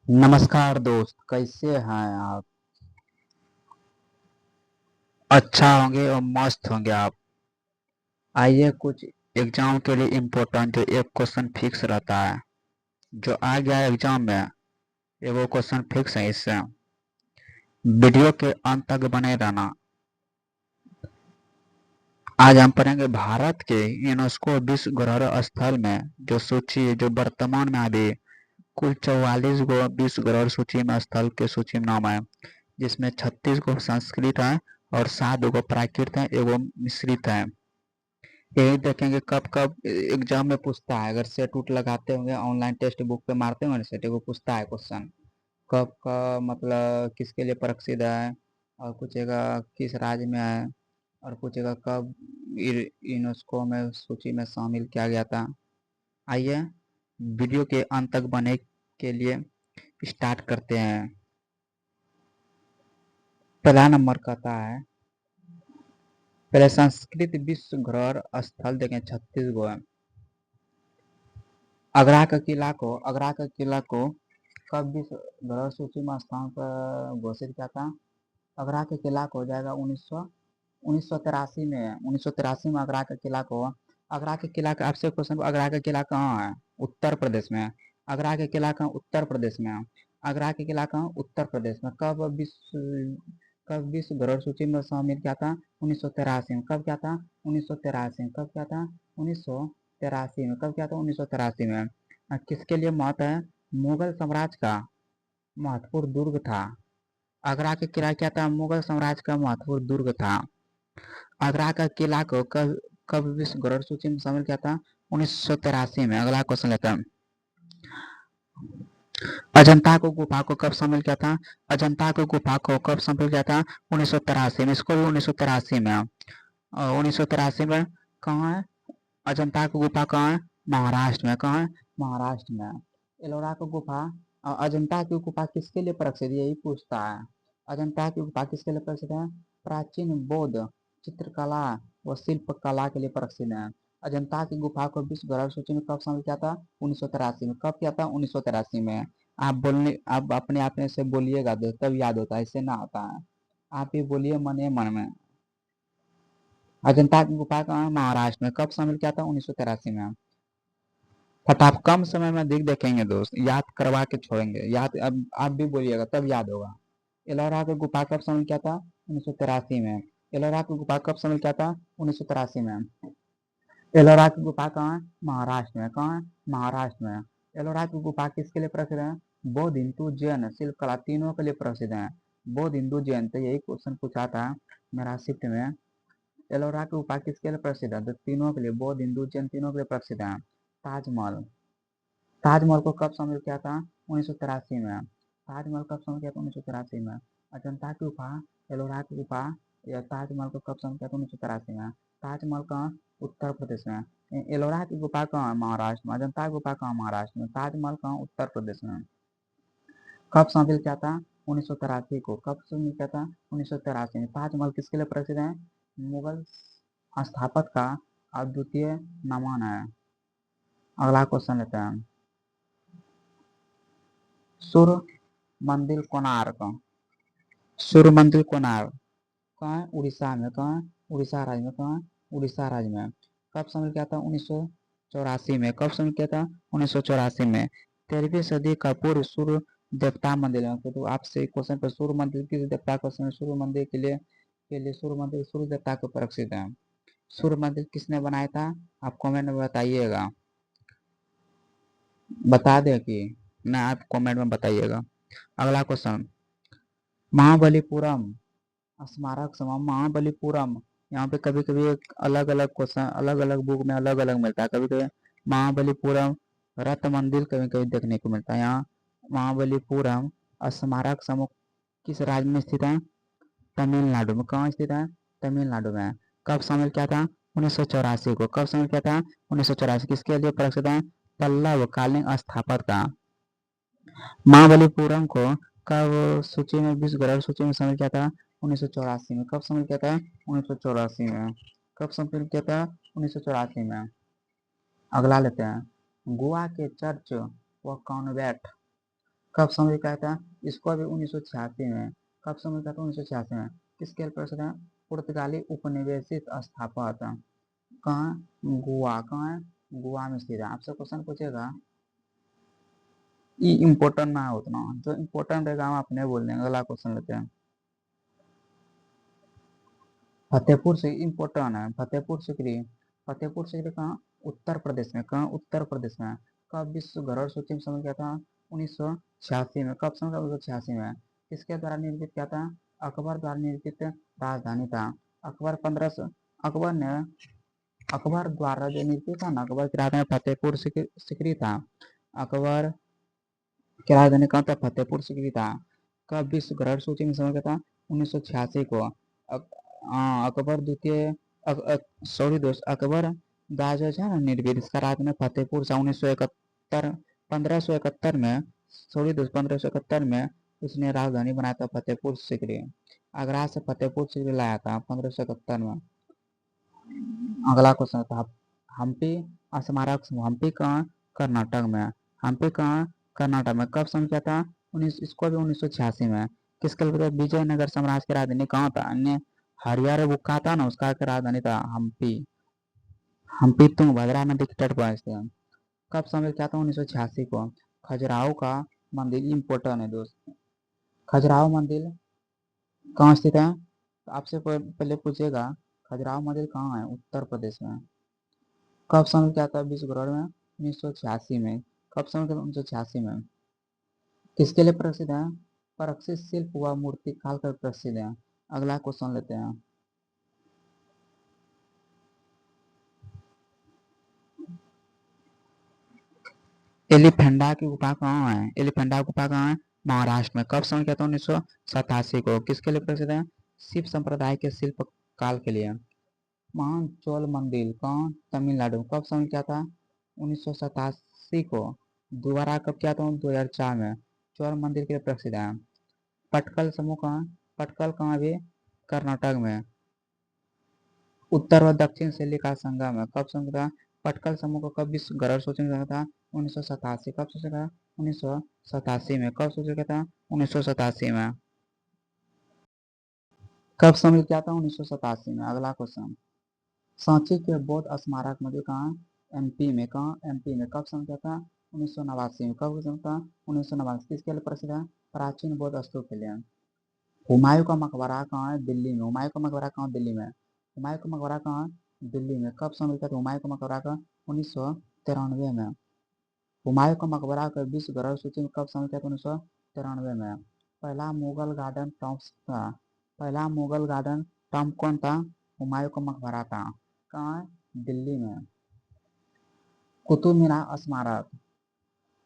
नमस्कार दोस्त, कैसे हैं आप? अच्छा होंगे और मस्त होंगे आप। आइए, कुछ एग्जाम के लिए इम्पोर्टेंट एक क्वेश्चन फिक्स रहता है। जो आ गया एग्जाम में, ये वो क्वेश्चन फिक्स है। इससे वीडियो के अंत तक बने रहना। आज हम पढ़ेंगे भारत के यूनेस्को विश्व धरोहर स्थल में जो सूची जो वर्तमान में अभी कुल 44 गो विश्व धरोहर सूची में स्थल के सूची में नाम है, जिसमें 36 गो संस्कृत है और 7 गो प्राकृत है एवं मिश्रित है। यही देखेंगे कब कब एग्जाम में पूछता है। अगर सेट उट लगाते होंगे, ऑनलाइन टेक्स्ट बुक पे मारते होंगे ना सेट, वो पूछता है क्वेश्चन कब का मतलब किसके लिए प्रसिद्ध है, और पूछेगा किस राज्य में है, और पूछेगा कब यूनेस्को में सूची में शामिल किया गया था। आइए, वीडियो के अंत तक बने के लिए स्टार्ट करते हैं। पहला नंबर कहता है, पहले संस्कृत विश्व धरोहर स्थल देखें 36 गो है। आगरा का किला को कब विश्व धरोहर सूची में स्थान पर घोषित किया था? आगरा के किला को हो जाएगा 1983 में। 1983 में आगरा के किला का आपसे क्वेश्चन, आगरा का किला कहाँ है? उत्तर प्रदेश में। आगरा के किला कहाँ? उत्तर प्रदेश में। आगरा के किला कहाँ? उत्तर प्रदेश में। कब विश्व धरोहर सूची में शामिल किया था? 1983 में। कब क्या था? 1983 में। कब क्या था? 1983 में। कब क्या था? 1983 में। किसके लिए महत्व है? मुगल साम्राज्य का महत्वपूर्ण दुर्ग था। आगरा का किला क्या था? मुगल साम्राज्य का महत्वपूर्ण दुर्ग था। आगरा का किला को कब कब विश्व धरोहर सूची में शामिल किया था? 1983 में। अगला क्वेश्चन लेते हैं, अजंता को गुफा को कब शामिल किया था? अजंता को गुफा को कब शामिल किया था? 1983 में। इसको भी 1983 में। 1983 में। कहाँ है अजंता की गुफा? कहाँ है? महाराष्ट्र में। कहाँ है? महाराष्ट्र में। एलोरा की गुफा, अजंता की गुफा किसके लिए प्रसिद्ध है? यही पूछता है। अजंता की गुफा किसके लिए प्रसिद्ध है? प्राचीन बौद्ध चित्रकला व शिल्पकला के लिए प्रसिद्ध है। अजंता की गुफा को विश्व धरोहर सूची में कब शामिल किया था? 1983 में। कब किया था? 1983 में। आप अपने आप में से बोलिएगा तब याद होता है, इससे ना होता है। आप ही बोलिए मन में। अजंता की गुफा कहाँ है? महाराष्ट्र में। कब शामिल किया था? 1983 में। फटाफ कम समय में दिख देखेंगे दोस्त, याद करवा के छोड़ेंगे। याद अब आप भी बोलिएगा तब याद होगा। एलोरा की गुफा कब शामिल किया था? 1983 में। एलोरा की गुफा कब शामिल किया था? 1983 में। एलोरा की गुफा कहाँ है? महाराष्ट्र में। कहाँ है? महाराष्ट्र में। एलोरा की गुफा किसके लिए प्रसिद्ध है? बौद्ध, हिंदू, जैन शिल्पकला तीनों के लिए प्रसिद्ध है। बौद्ध, हिंदू, जैन, तो यही क्वेश्चन पूछा था मेरा शिफ्ट में। एलोरा की गुफा किसके लिए प्रसिद्ध है? तो तीनों के लिए, बौद्ध, हिंदू, जैन तीनों के लिए प्रसिद्ध है। ताजमहल, ताजमहल को कब शामिल किया था? 1983 में। ताजमहल कब शामिल किया था? 1983 में। अजंता की गुफा, एलोरा की गुफा या ताजमहल को कब शामिल किया था? 1983 में। ताजमहल कहाँ? उत्तर प्रदेश में। एलोरा की गुफा कहाँ? महाराष्ट्र में। अजंता की गुफा कहाँ? महाराष्ट्र में। ताजमहल कहाँ? उत्तर प्रदेश में। कब शामिल किया था? 1983 को। कब शामिल किया था? 1983 में। ताजमहल किसके लिए प्रसिद्ध है? मुगल स्थापत्य का अद्वितीय नमन है। अगला क्वेश्चन लेते हैं, सूर्य मंदिर कोणार्क। सूर्य मंदिर कोणार्क कहाँ है? उड़ीसा में। कहाँ है? उड़ीसा राज्य में। कहाँ है? उड़ीसा राज्य में। कब शामिल किया था? 1984 में। कब शामिल किया था? 1984 में। 13वीं सदी का पूर्व सूर्य देवता मंदिर है। तो आपसे क्वेश्चन पर, सूर्य मंदिर किस देवता का? सूर्य मंदिर के लिए सूर्य मंदिर सूर्य देवता को प्रसिद्ध है। सूर्य मंदिर किसने बनाया था? आप कमेंट में बताइएगा। बता दें कि ना, आप कमेंट में बताइएगा। अगला क्वेश्चन, महाबलीपुरम स्मारक समूह। महाबलीपुरम, यहाँ पे कभी कभी एक अलग अलग क्वेश्चन अलग अलग बुक में अलग अलग मिलता है। कभी कभी महाबलीपुरम रथ मंदिर कभी कभी देखने को मिलता है। यहाँ महाबलीपुरम स्मारक समूह किस राज्य में स्थित है? तमिलनाडु में। कहाँ स्थित है? तमिलनाडु में। कब शामिल किया था? 1984 को। कब शामिल किया था? 1984। किसके लिए प्रसिद्ध है? पल्लव कालीन स्थापत्य का। महाबलीपुरम को कब सूची में विश्व धरोहर सूची में शामिल किया था? 1984 में। कब शामिल किया था? 1984 में। कब शामिल किया था? 1984 में। अगला लेते हैं, गोवा के चर्च व कॉन्वेंट कब समय कहता है इसको अभी 1986 में, कब समय कहता है 1986 में, किसके प्रसिद्ध है, पुर्तगाली उपनिवेशित स्थापक कहाँ, गोवा, कहाँ है, गोवा में स्थित है। आपसे क्वेश्चन पूछेगा, ये इम्पोर्टेंट ना है उतना, जो इम्पोर्टेंट रहेगा हम अपने बोल देंगे। अगला क्वेश्चन लेते हैं, फतेहपुर से इम्पोर्टेंट है, फतेहपुर सीकरी कहाँ, उत्तर प्रदेश में, कहाँ, उत्तर प्रदेश में। कब विश्व धरोहर सूची में शामिल किया था, 1986 में। कब शामिल 1986 में, किसके द्वारा निर्मित किया था, अकबर द्वारा निर्मित राजधानी था। अकबर 1500, अकबर ने, अकबर द्वारा जो निर्मित था ना, अकबर की राजधानी फतेहपुर सीकरी था। अकबर की राजधानी कहाँ था, फतेहपुर सीकरी था। कब विश्व धरोहर सूची में शामिल किया था, 1986 को। अकबर द्वितीय, सॉरी दोस्त, अकबर द्वारा जो है ना निर्मित इसका राजधानी फतेहपुर से 1971, 1571 में, सॉरी दोस्त, 1571 में उसने राजधानी बनाया था फतेहपुर सीकरी। आगरा से फतेहपुर सीकरी लाया था 1571 में। अगला क्वेश्चन था, हम्पी स्मारक, हम्पी कहाँ, कर्नाटक में। हम्पी कहाँ, कर्नाटक में। कब शामिल किया था, इसको भी 1986 में। किसके लिए, विजयनगर साम्राज्य की राजधानी कहाँ था, अन्य हरिहर बुक्का था ना, उसका राजधानी था हम्पी। हम्पी तुंगभद्रा नदी के तट पर स्थित है। कब शामिल किया था, 1986 को। खजुराहो का मंदिर इम्पोर्टेंट है दोस्त, खजुराहो मंदिर कहाँ स्थित है, तो आपसे पहले पूछेगा खजुराहो मंदिर कहाँ है, उत्तर प्रदेश में। कब शामिल किया था विश्व धरोहर में, 1986 में। कब शामिल किया था, 1986 में। किसके लिए प्रसिद्ध है, प्रसिद्ध शिल्प व मूर्ति काल कर प्रसिद्ध है। अगला क्वेश्चन लेते हैं, एलिफेंटा की गुफा कहाँ है, एलिफेंटा गुफा कहाँ है, महाराष्ट्र में। कब शामिल किया था, 1987 को। किसके लिए प्रसिद्ध है, शिव संप्रदाय के शिल्प काल के लिए। महान चोल मंदिर कहाँ, तमिलनाडु। कब शामिल किया था, 1987 को। दोबारा कब किया था, 2004 में। चोल मंदिर के लिए प्रसिद्ध है। पटकल समूह कहाँ, पटकल कहाँ भी, कर्नाटक में। उत्तर व दक्षिण शैली का संगम है। कब संगम था, पटकल समूह को कब विश्व धरोहर सूची में रखा था, 1987। कब सोचा था, 1987 में। कब सोचा था, 1987 में। कब शामिल किया था, 1987 में। अगला क्वेश्चन, सांची के बौद्ध स्मारक मंदिर कहाँ, एमपी में। कहाँ, एमपी में। कब शामिल किया था, 1989 में। कब शामिल था, 1989। किसके लिए प्रसिद्ध है, प्राचीन बौद्ध स्तूप के लिए। हुमायूं का मकबरा कहाँ है, दिल्ली में। हुमायूं का मकबरा कहाँ, दिल्ली में। हुमायूं का मकबरा कहाँ, दिल्ली में। कब शामिल किया था हुमायूं का मकबरा का, 1993 में। हुमायूं का मकबरा का विश्व धरोहर सूची में कब शामिल किया था, 1993 में। पहला मुगल गार्डन टॉम्ब था, पहला मुगल गार्डन टॉम्ब कौन था, हुमायूं का मकबरा था। कहाँ है, दिल्ली में। कुतुब मीनार स्मारक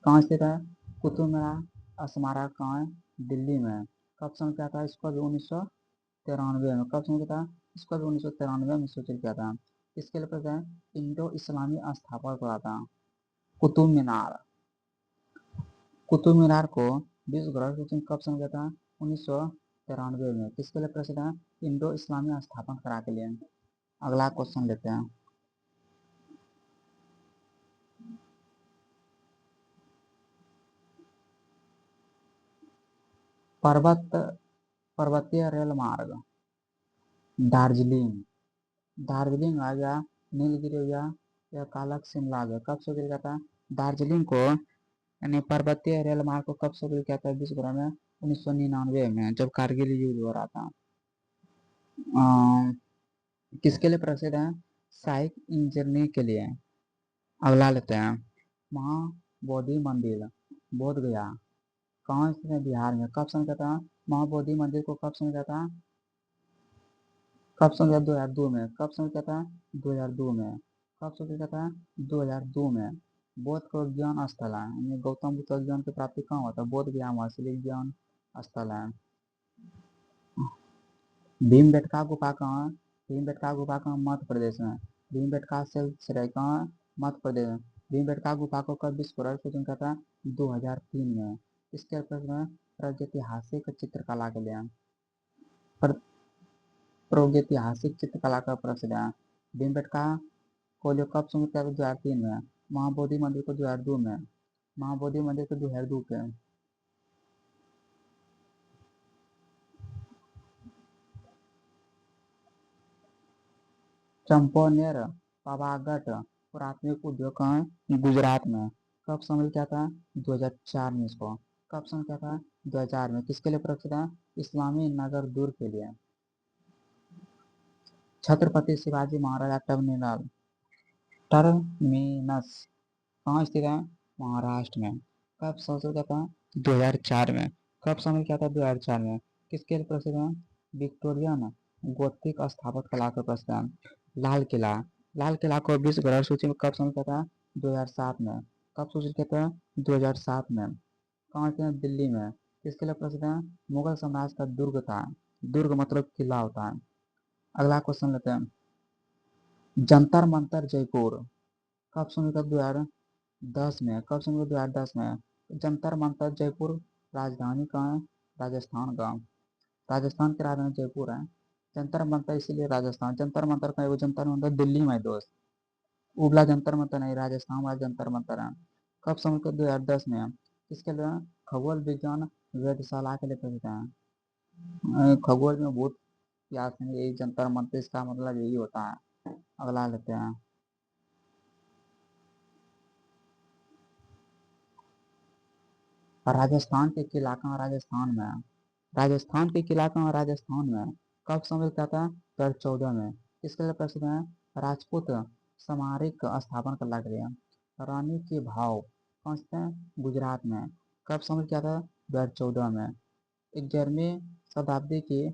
कहाँ स्थित है, कुतुब मीनार स्मारक कहाँ है, दिल्ली में। कब शामिल किया था इसको भी, 1993 में। कब शामिल किया था, इसको भी 1993 में सूचित किया था। इसके लिए प्रसिद्ध है, इंडो इस्लामी स्थापक हुआ था। कुतुब मीनार, कुतुब मीनार को विश्व धरोहर सूची में कब शामिल किया था, 1993 में। किसके लिए प्रसिद्ध है, इंडो इस्लामी स्थापना करा के लिए। अगला क्वेश्चन लेते हैं, पर्वत, पर्वतीय रेल मार्ग, दार्जिलिंग, दार्जिलिंग आ गया, नीलगिरी हो गया, या कालक शिमला आ गया। कब शुरू किया था, दार्जिलिंग को यानी पर्वतीय रेल मार्ग को कब शुरू किया था विश्व भर में, 1999 में, जब कारगिल युद्ध हो रहा था। किसके लिए प्रसिद्ध है, साइक इंजीनियरिंग के लिए। अगला लेते हैं, महाबोधि मंदिर, बोध गया कहाँ स्थित है, बिहार में। कब शामिल किया था, महाबोधि मंदिर को कब शामिल किया था, कब शामिल किया, 2002 में। कब शामिल किया था, 2002 में। कब शामिल किया था, 2002 में। बोध को ज्ञान स्थल है, यानी गौतम बुद्ध का ज्ञान की प्राप्ति कहाँ होता है, बोध गया में, इसलिए ज्ञान स्थल है। भीमबेटका गुफा कहाँ, भीमबेटका गुफा कहाँ, मध्य प्रदेश में। भीमबेटका सिलसिला कहाँ, मध्य प्रदेश में। भीमबेटका गुफा को कब विश्व धरोहर सूची में किया था, 2003 में। इसके में प्रागैतिहासिक चित्रकला के लिए, प्रागैतिहासिक चित्रकला का प्रसिद्ध है। भीमबेटका को जो कब शुरू किया था, 2003 में। महाबोधि मंदिर को 2002 में, महाबोधि मंदिर को 2002 के। चंपानेर पावागढ़ प्राथमिक उद्योग कहाँ है? गुजरात में। कब शामिल किया था? 2004 में इसको। कब शामिल किया था? 2004 में। किसके लिए प्रसिद्ध है? इस्लामी नगर दुर्ग के लिए। छत्रपति शिवाजी महाराज टर्मिनस कहाँ स्थित है? महाराष्ट्र में। कब शामिल किया था? 2004 में। कब शामिल किया था? 2004 में। किसके लिए प्रसिद्ध है? विक्टोरियन गोथिक स्थापत्य कला के प्रसिद्ध है। लाल किला। लाल किला को विश्व धरोहर सूची में कब शामिल किया था? 2007 में। कब सूचित किया था? 2007 में। कहाँ के? दिल्ली में। किसके लिए प्रसिद्ध है? मुगल साम्राज्य का दुर्ग था। दुर्ग मतलब किला होता है। अगला क्वेश्चन लेते हैं। जंतर मंतर जयपुर कब शुरू किया? 2010 में। कब शुरू किया? 2010 में। जंतर मंतर जयपुर राजधानी कहाँ है? राजस्थान का। राजस्थान की राजधानी जयपुर है। जंतर मंतर इसीलिए राजस्थान। जंतर मंतर का एगो जंतर मंतर दिल्ली में है दोस्त। उबला जंतर मंतर नहीं, राजस्थान वाला जंतर मंतर है। कब शुरू किया? 2010 में। किसके लिए? खगोल विज्ञान वेधशाला के लिए प्रसिद्ध है। खगोल में बहुत याद है यही जंतर मंतर, इसका मतलब यही होता है। अगला लेते हैं। राजस्थान के किला कहाँ? राजस्थान में। राजस्थान के किला कहाँ? राजस्थान में। कब शामिल किया था? 2014 में। किसके लिए प्रसिद्ध है? राजपूत स्मारक स्थापन कर के लिए। रानी के भाव कौन से हैं? गुजरात में। कब शामिल किया था? 2014 में। 11वीं शताब्दी की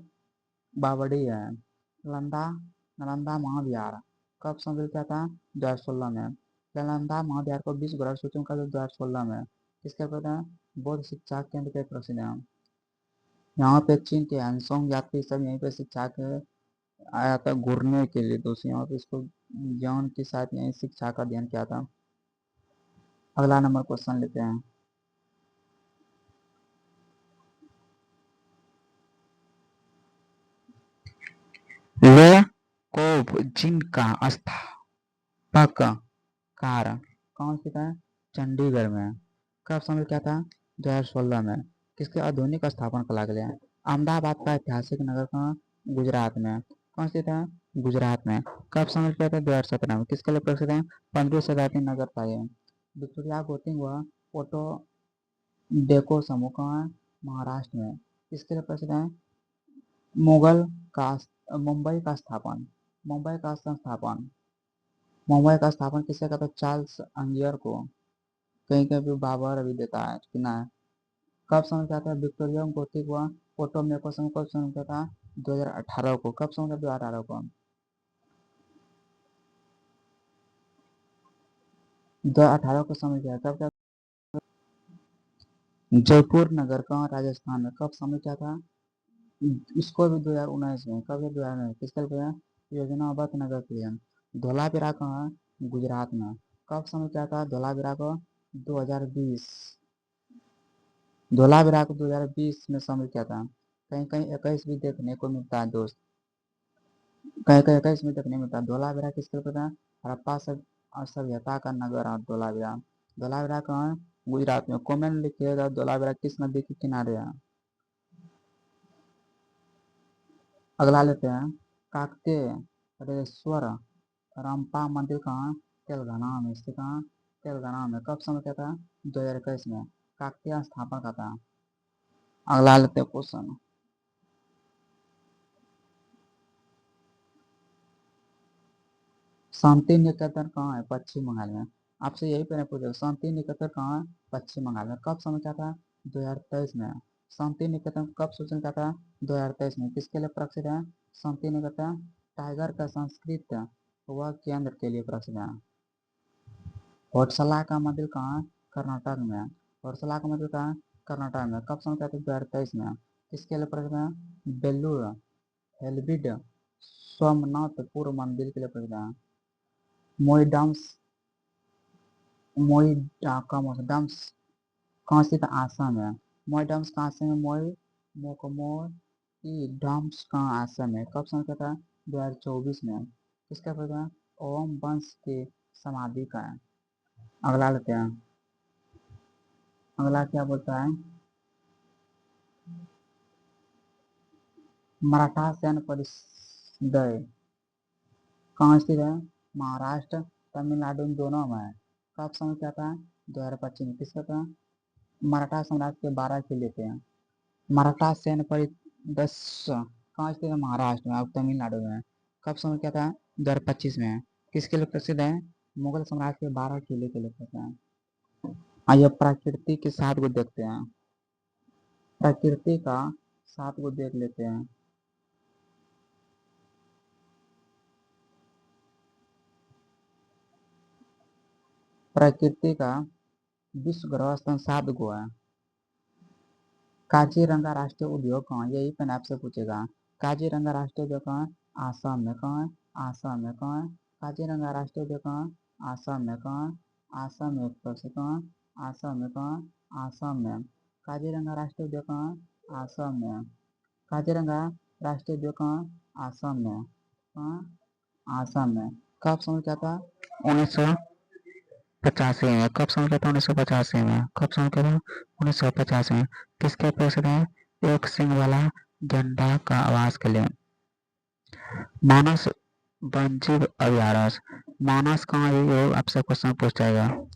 बावड़ी है। नालंदा नालंदा महाविहार कब शामिल किया था? 2016 में। नालंदा महाविहार को विश्व धरोहर सूची में कब? 2016 में। किसके प्रसिद्ध है? बौद्ध शिक्षा केंद्र के प्रसिद्ध है। यहाँ पे चीन के हैंसोंग यात्री सब यहीं पे शिक्षा के आया था घूरने के लिए दोस्तों। यहाँ पे इसको ज्ञान के साथ यहीं शिक्षा का अध्ययन किया था। अगला नंबर क्वेश्चन लेते हैं। ले कोव जिनका स्थापक कार कौन सी था? चंडीगढ़ में। कब शामिल किया था? 2016 में। किसके आधुनिक स्थापना कला के लिए? अहमदाबाद का ऐतिहासिक नगर कहाँ? गुजरात में। कौन सी था? गुजरात में। कब शामिल किया था? 2017 में। किसके लिए प्रसिद्ध है? 15वीं शताब्दी नगर था ये। विक्टोरिया गोथिंग व फोटो डेको समूह कहाँ है? महाराष्ट्र में। किसके लिए प्रसिद्ध है? मुगल का मुंबई का स्थापन मुंबई का संस्थापन मुंबई का स्थापन किससे करता? चार्ल्स अंगियर को। कहीं कहीं भी बाबर अभी देता है कि ना। कब समय क्या था? विक्टोरिया गोथिक व पोटोमेको समय कब समय क्या था? 2018 को। कब समय 2018 को? 2018 को समय क्या कब क्या? जयपुर नगर का राजस्थान में। कब समय क्या था? इसको भी 2019 में। कब? 2019। किसके लिए? योजनाबद्ध नगर के लिए। धोलावीरा कहाँ है? गुजरात में। कब समय क्या था? धोलावीरा को 2020। धोलावीरा को 2020 में शामिल किया था। कहीं कहीं 21 भी देखने को मिलता है दोस्त। कहीं कहीं 21 में देखने मिलता है। धोलावीरा किसके लिए था? हड़प्पा सभ्यता का नगर है धोलावीरा। धोलावीरा कहाँ है? गुजरात में। कमेंट लिखिएगा धोलावीरा किस नदी के किनारे है। अगला लेते हैं। काकतीय रेश्वर रामपा मंदिर कहाँ? तेलंगाना में स्थित। कहाँ? तेलंगाना में। कब समय क्या था? 2021 में। काकतीय स्थापना का था। अगला लेते हैं क्वेश्चन। शांति निकेतन कहाँ है? पश्चिम बंगाल में। आपसे यही पहले पूछा शांति निकेतन कहाँ है? पश्चिम बंगाल में। कब समय क्या था? 2023 में। शांति निकेतन कब सूचना क्या था? 2023 में। किसके लिए प्रसिद्ध है? शांति निकेतन टाइगर का संस्कृत व केंद्र के लिए प्रसिद्ध है। होटसला का मंदिर कहाँ? कर्नाटक में। होटसला का मंदिर कहाँ? कर्नाटक में। कब समय क्या था? 2023 में। किसके लिए प्रसिद्ध है? बेलूर हेलबिड सोमनाथपुर मंदिर के लिए प्रसिद्ध है। मोईडम्स मोईडम्स कहाँ स्थित? आसाम है। मोईडम्स कहाँ से है? मोई डम्स कहाँ? आसाम है। कब समय क्या था? 2024 में। किसका प्रसिद्ध है? ओम वंश की समाधि का है। अगला लेते हैं। अगला क्या बोलता है? मराठा सैन्य परिषद कहाँ स्थित है? महाराष्ट्र तमिलनाडु इन दोनों में है। कब समय क्या था? 2025 में। किसका था? मराठा साम्राज्य के 12 किले थे। मराठा सैन्य पर 10 कहाँ स्थित है? महाराष्ट्र में और तमिलनाडु में। कब समय क्या था? 2025 में। किसके लिए प्रसिद्ध है? मुगल साम्राज्य के 12 किले के लिए प्रसिद्ध है। आइए प्रकृति के 7 को देखते हैं। प्रकृति का 7 को देख लेते हैं। प्रकृति का विश्व ग्रह स्थान 7 को है। काजीरंगा राष्ट्रीय उद्योग कहाँ है? यही पेन आपसे पूछेगा। काजीरंगा राष्ट्रीय उद्योग कहाँ है? आसाम में। कहाँ है? आसाम में। कहाँ है? काजीरंगा राष्ट्रीय उद्योग कहाँ है? आसाम में। कहाँ है? आसाम में। उत्तर से कहाँ है? आसाम में। कहाँ है? आसाम में। काजीरंगा राष्ट्रीय उद्योग कहाँ है? आसाम में। काजीरंगा राष्ट्रीय उद्योग कहाँ है? आसाम में। कहाँ? आसाम में। कब समझ क्या था? 1985 में। कब समझ क्या था? 1985 में। कब समझ क्या था? 1985 में। किसके प्रेसिडेंट है? एक सिंह वाला गैंडा का आवाज के लिए। मानस वन्यजीव अभयारण्य। मानस कहाँ है? ये आपसे क्वेश्चन पूछ जाएगा।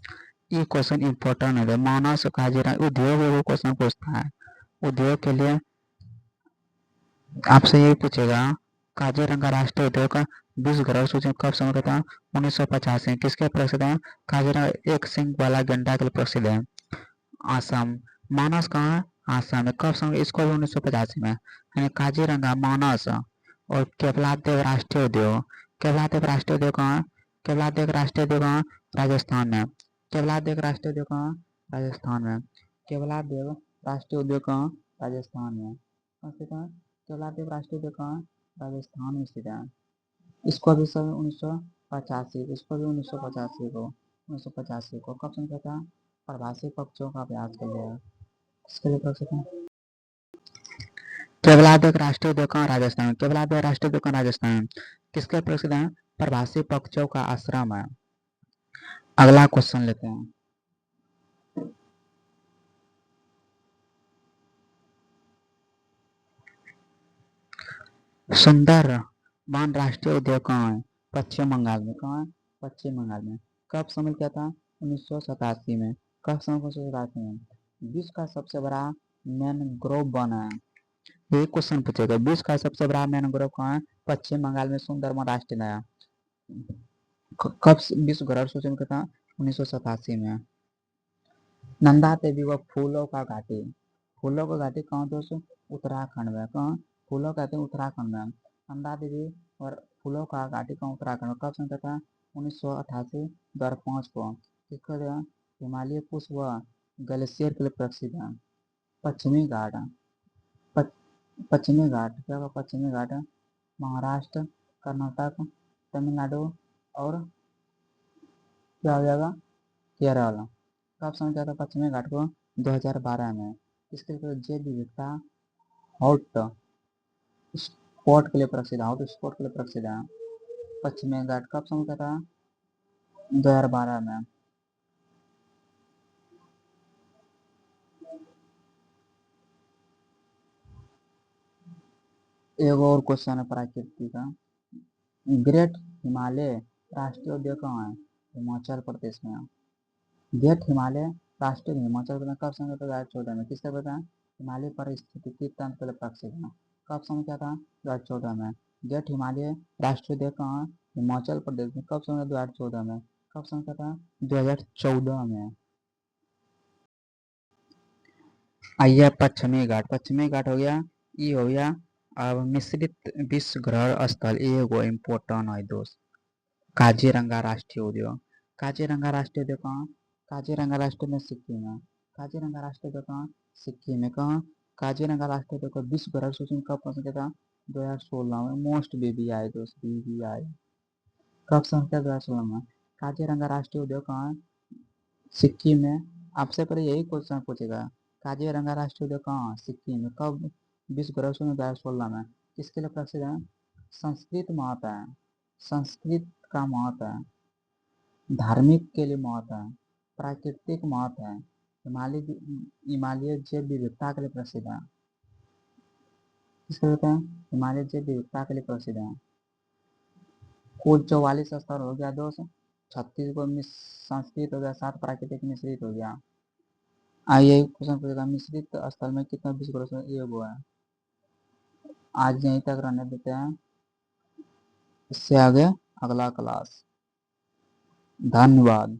ये क्वेश्चन इंपॉर्टेंट है। मानस काजीरंगा उद्योग वो क्वेश्चन पूछता है। उद्योग के लिए आपसे यही पूछेगा। काजीरंगा राष्ट्रीय उद्योग का विश्व ग्रह सूची कब संग्रह था? 1985। किसके प्रसिद्ध है? काजीरंगा एक सिंह वाला गैंडा के लिए प्रसिद्ध है। आसाम। मानस कहाँ है? आसाम में। कब संग्रह? इसको भी 1985 में। यानी काजीरंगा, मानस और केवलादेव राष्ट्रीय उद्योग। केवलादेव राष्ट्रीय उद्योग कहाँ है? केवलादेव राष्ट्रीय उद्योग कहाँ? राजस्थान में। केवलादेव राष्ट्रीय उद्योग कहाँ? राजस्थान में। केवलादेव राष्ट्रीय उद्योग कहाँ? राजस्थान में। कहाँ स्थित है? केवलादेव राष्ट्रीय उद्योग कहाँ? राजस्थान में स्थित है। इसको भी सब 1985। इसको भी 1985 को कब समझा था? प्रवासी पक्षियों का अभ्यास कर लिया। इसके लिए कर सकते हैं। केवलादेव राष्ट्रीय उद्यान कहाँ? राजस्थान में। केवलादेव राष्ट्रीय उद्यान राजस्थान में। किसके प्रसिद्ध है? प्रवासी पक्षियों का आश्रम है। अगला क्वेश्चन लेते हैं। सुंदर बान राष्ट्रीय उद्यान कहाँ है? पश्चिम बंगाल में। कहाँ है? पश्चिम बंगाल में। कब शामिल किया था? 1987 में। कब शामिल? 1987 में। विश्व का सबसे बड़ा मैनग्रोव वन है। ये क्वेश्चन पूछेगा। विश्व का सबसे बड़ा मैनग्रोव कहाँ है? पश्चिम बंगाल में सुंदरबन राष्ट्रीय उद्यान। कब विश्व ग्रह सूचन का था? 1987 में। नंदा देवी व फूलों का घाटी। फूलों का घाटी कहाँ दोस्तों? उत्तराखंड में। कहाँ? फूलों का घाटी उत्तराखंड में। नंदा देवी और फूलों का घाटी कहाँ? उत्तराखंड में। कब संख्या था? 1988 2005 को। किसका दिया? हिमालय पुष्प व ग्लेशियर के लिए प्रसिद्ध है। पश्चिमी घाट। पश्चिमी घाट क्या होगा? पश्चिमी घाट महाराष्ट्र, कर्नाटक, तमिलनाडु और क्या हो जाएगा? केरल। कब समझा था पश्चिमी घाट को? 2012 में। इसके लिए जैव विविधता हॉट स्पॉट के लिए प्रसिद्ध है। हॉट स्पॉट के लिए प्रसिद्ध है पश्चिमी घाट। कब समझा था? 2012 में। एक और क्वेश्चन है प्रकृति का। ग्रेट हिमालय राष्ट्रीय उद्यान कहाँ है? हिमाचल प्रदेश में। ग्रेट हिमालय राष्ट्रीय हिमाचल प्रदेश कब समझा था? 2014 में। किसका पता है? हिमालय पारिस्थितिकी तंत्र के लिए प्रसिद्ध है। कब समझा था? 2014 में। ग्रेट हिमालय राष्ट्रीय उद्यान कहाँ? हिमाचल प्रदेश में। कब समझा? 2014 में। कब समझा था? 2014 में। आइए पश्चिमी घाट। पश्चिमी घाट हो गया। ये हो गया। अब मिश्रित विश्व ग्रहण स्थल एगो इम्पोर्टेंट है दोस्त। काजीरंगा राष्ट्रीय उद्यान। काजीरंगा राष्ट्रीय उद्यान कहाँ? काजीरंगा राष्ट्रीय उद्यान सिक्किम में। काजीरंगा राष्ट्रीय उद्यान कहाँ? सिक्किम में। कहाँ? काजीरंगा राष्ट्रीय उद्यान को विश्व ग्रहण सूची में कब पहुंचा था? 2016 में। मोस्ट बीबीआई दोस्त, बीबीआई। कब संख्या? 2016 में। काजीरंगा राष्ट्रीय उद्यान कहाँ है? सिक्किम में। आपसे पहले यही क्वेश्चन पूछेगा। काजीरंगा राष्ट्रीय उद्यान कहाँ? सिक्किम में। कब विश्व ग्रहण सूची में? 2016 में। किसके लिए प्रसिद्ध है? संस्कृत महत्व है। संस्कृत का महत्व है। धार्मिक के लिए महत्व है। प्राकृतिक महत्व है। हिमालय जैव विविधता के लिए प्रसिद्ध है। किसके लिए होता है? हिमालय जैव विविधता के लिए प्रसिद्ध है। कुल 44 स्तर हो गया दोस्त। 36 को संस्कृत हो गया, 7 प्राकृतिक मिश्रित हो गया। आइए क्वेश्चन पूछेगा, मिश्रित स्थल में कितना 20% ये हुआ है। आज यहीं तक रहने देते हैं, इससे आगे अगला क्लास। धन्यवाद।